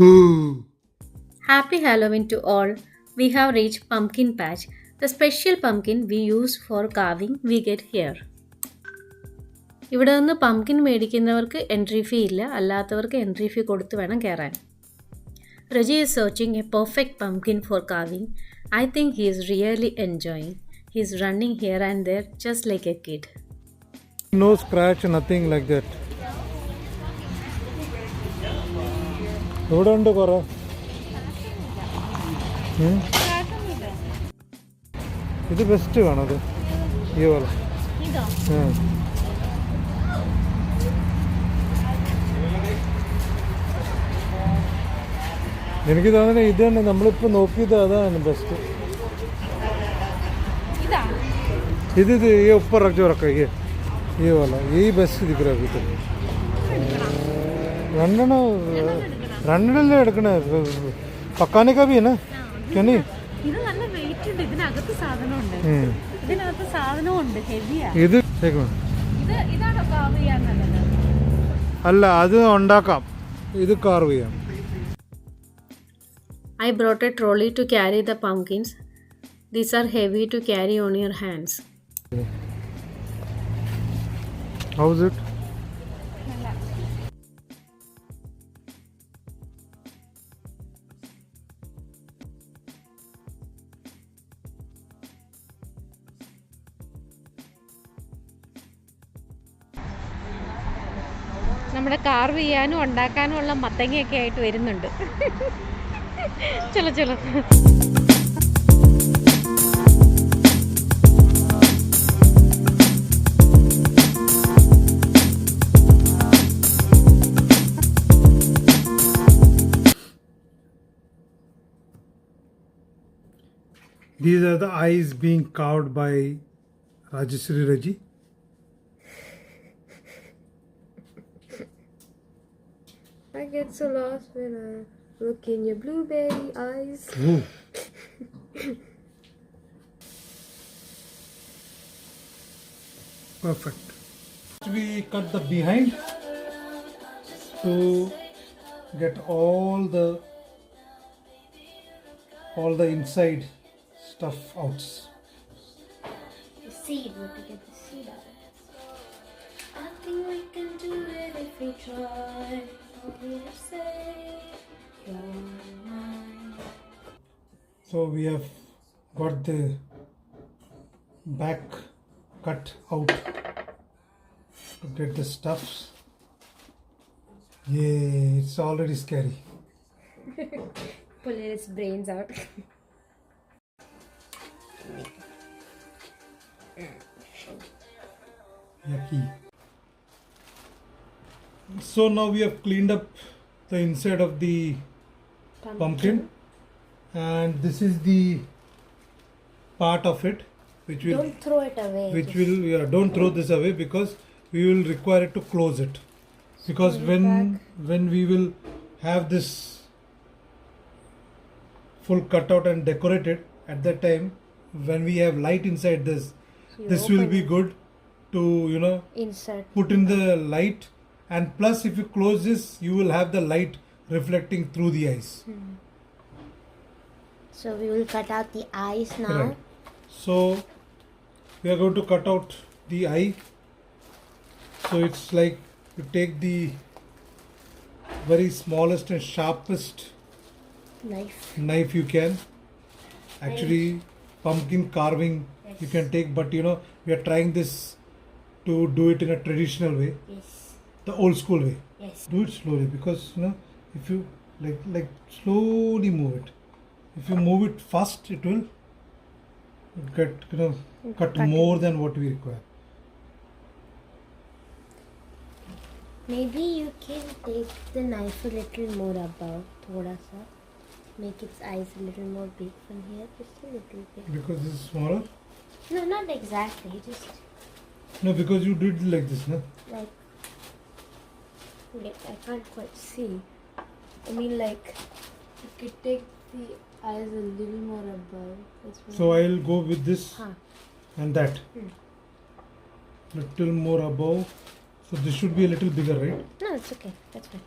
Happy Halloween to all. We have reached pumpkin patch. The special pumpkin we use for carving we get here. ഇവിടെ നിന്ന് pumpkin മേടിക്കുന്നവർക്ക് entry fee ഇല്ല, അല്ലാത്തവർക്ക് entry fee കൊടുത്ത് വേണം കയറാൻ. Raji is searching a perfect pumpkin for carving. I think he is really enjoying. He is running here and there just like a kid. No scratch, nothing like that. ഇവിടെ ഉണ്ട് കുറേ. ഇത് best വേണം അത് ഈ പോലെ. എനിക്ക് തോന്നുന്നത് ഇത് തന്നെ നമ്മളിപ്പോൾ നോക്കിയത് അതാണ് ബെസ്റ്റ്. ഇത് ये ऊपर रख जो रखा है ये वाला यही बेस्ट दिख रहा है अभी तक. രണ്ടെണ്ണല്ലേ എടുക്കണേ. पकाने का भी है ना क्या नहीं? ഇത് അല്ല അത് ഉണ്ടാക്കാം, ഇത് കാർവ് ചെയ്യാം. I brought a trolley to carry the pumpkins. These are heavy to carry on your hands. How's it? നമ്മുടെ കാർവ് ചെയ്യാനും ഉണ്ടാക്കാനും ഉള്ള മത്തങ്ങയൊക്കെ ആയിട്ട് വരുന്നുണ്ട്. ചലോ ചലോ. These are the eyes being carved by Rajeshri Raji. I get so lost when I look in your blueberry eyes. Perfect. We cut the behind to get all the inside stuff out. The seed, we have to get the seed out of it. I think we can do it if we try. All we have to say, you're mine. So we have got the back cut out to get the stuffs. Yeah, it's already scary. Pulling its brains out. Yucky. So now we have cleaned up the inside of the pumpkin, and this is the part of it which will Don't throw it away. don't throw this away, because we will require it to close it, because when we will have this full cutout and decorated, at that time when we have light inside this will be good to Insert. put in the light, and plus if you close this you will have the light reflecting through the eyes. So we will cut out the eyes now. Right. So we are going to cut out the eye. So it's like you take the very smallest and sharpest knife you can. Actually pumpkin carving you can take, but we are trying this to do it in a traditional way. Yes. The old school way. Yes. Do it slowly, because if you like slowly move it. If you move it fast, it will get cut more than what we require. Maybe you can take the knife a little more above, thoda sa. Make its eyes a little more big from here, just a little bit. Because this is smaller? No, not exactly. Just No, because you did like this, no? like I can't quite see. I mean, like you could take the eyes a little more above. So I'll go with this and that. Little more above. So this should be a little bigger, right? No, it's okay. That's fine.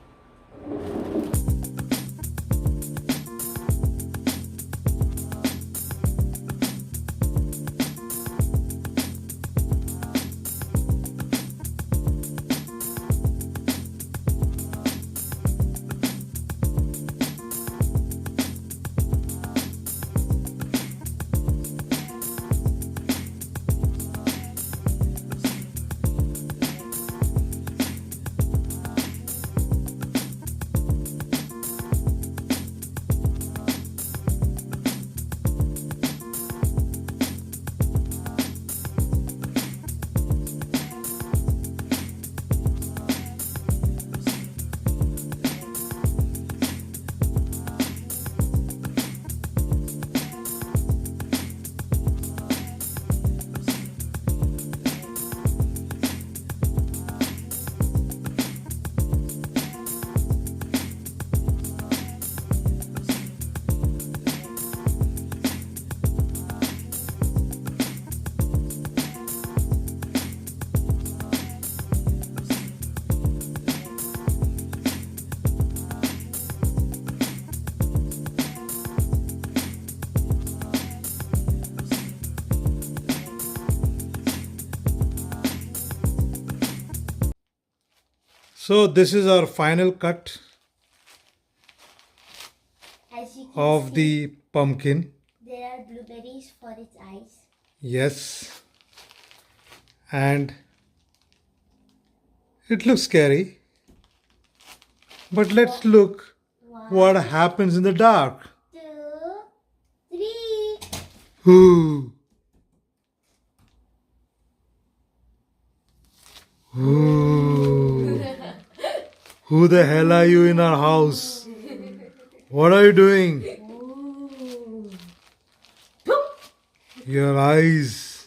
So this is our final cut As you can of see, the pumpkin. there are blueberries for its eyes. Yes. And it looks scary. But let's look what One, happens in the dark. 2, 3. Ooh. Ooh. Who the hell are you in our house? What are you doing? Your eyes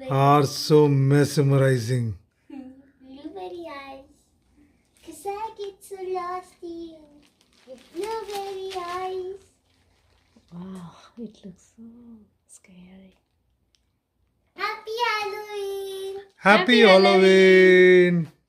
are so mesmerizing. Blueberry eyes. Cause I get so lost in your blueberry eyes. Wow, it looks so scary. Happy Halloween! Happy Happy Halloween. Halloween!